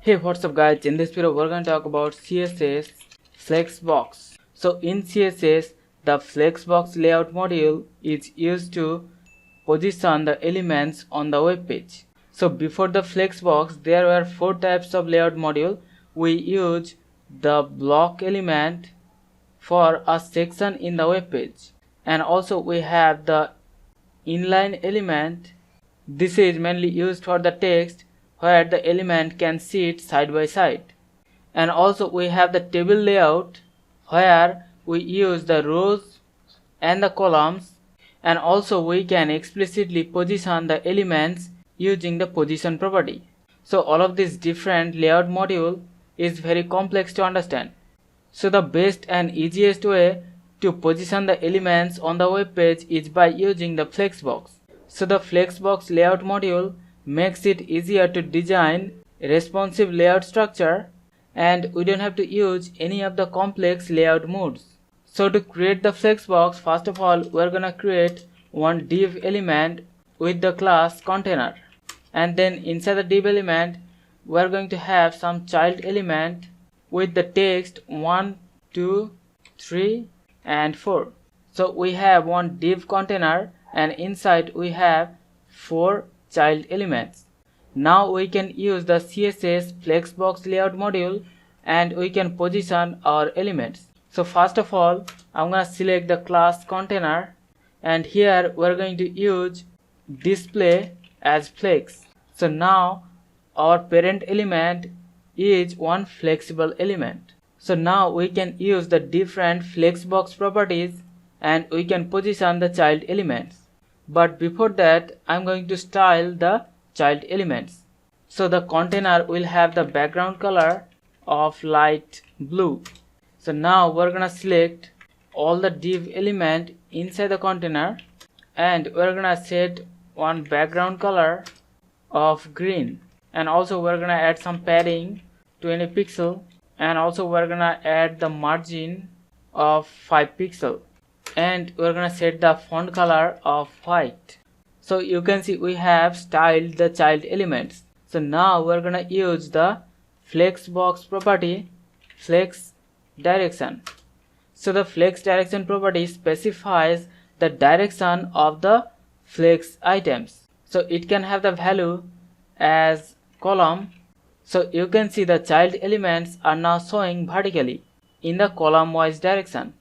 Hey, what's up guys? In this video we're going to talk about CSS Flexbox. So in CSS, the Flexbox layout module is used to position the elements on the web page. So before the Flexbox, there were 4 types of layout module. We use the block element for a section in the web page, and also we have the inline element. This is mainly used for the text where the element can sit side by side. And also we have the table layout where we use the rows and the columns, and also we can explicitly position the elements using the position property. So all of these different layout module is very complex to understand. So the best and easiest way to position the elements on the web page is by using the Flexbox. So the Flexbox layout module makes it easier to design a responsive layout structure, and we don't have to use any of the complex layout modes. So to create the Flexbox, first of all we're gonna create one div element with the class container, and then inside the div element we're going to have some child element with the text 1, 2, 3 and 4. So we have one div container and inside we have 4 child elements. Now we can use the CSS Flexbox layout module and we can position our elements. So first of all I'm gonna select the class container, and here we're going to use display as flex. So now our parent element is one flexible element. So now we can use the different Flexbox properties and we can position the child elements. But before that I'm going to style the child elements. So the container will have the background color of light blue. So now we're gonna select all the div element inside the container and we're gonna set one background color of green, and also we're gonna add some padding 20 pixel, and also we're gonna add the margin of 5 pixel, and we're gonna set the font color of white. So you can see we have styled the child elements. So now we're gonna use the Flexbox property flex direction. So the flex direction property specifies the direction of the flex items. So it can have the value as column. So you can see the child elements are now showing vertically in the column wise direction,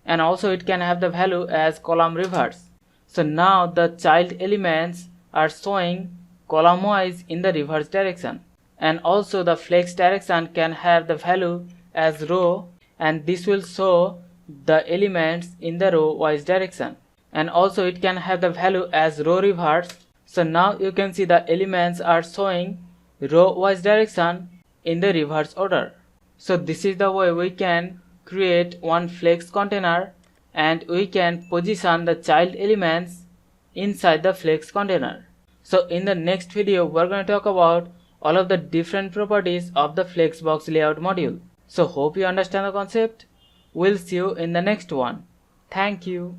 and also it can have the value as column reverse. So now the child elements are showing column wise in the reverse direction, and also the flex direction can have the value as row, and this will show the elements in the row wise direction, and also it can have the value as row reverse. So now you can see the elements are showing row wise direction in the reverse order. So this is the way we can create one flex container and we can position the child elements inside the flex container. So in the next video we're going to talk about all of the different properties of the Flexbox layout module. So hope you understand the concept. We'll see you in the next one. Thank you.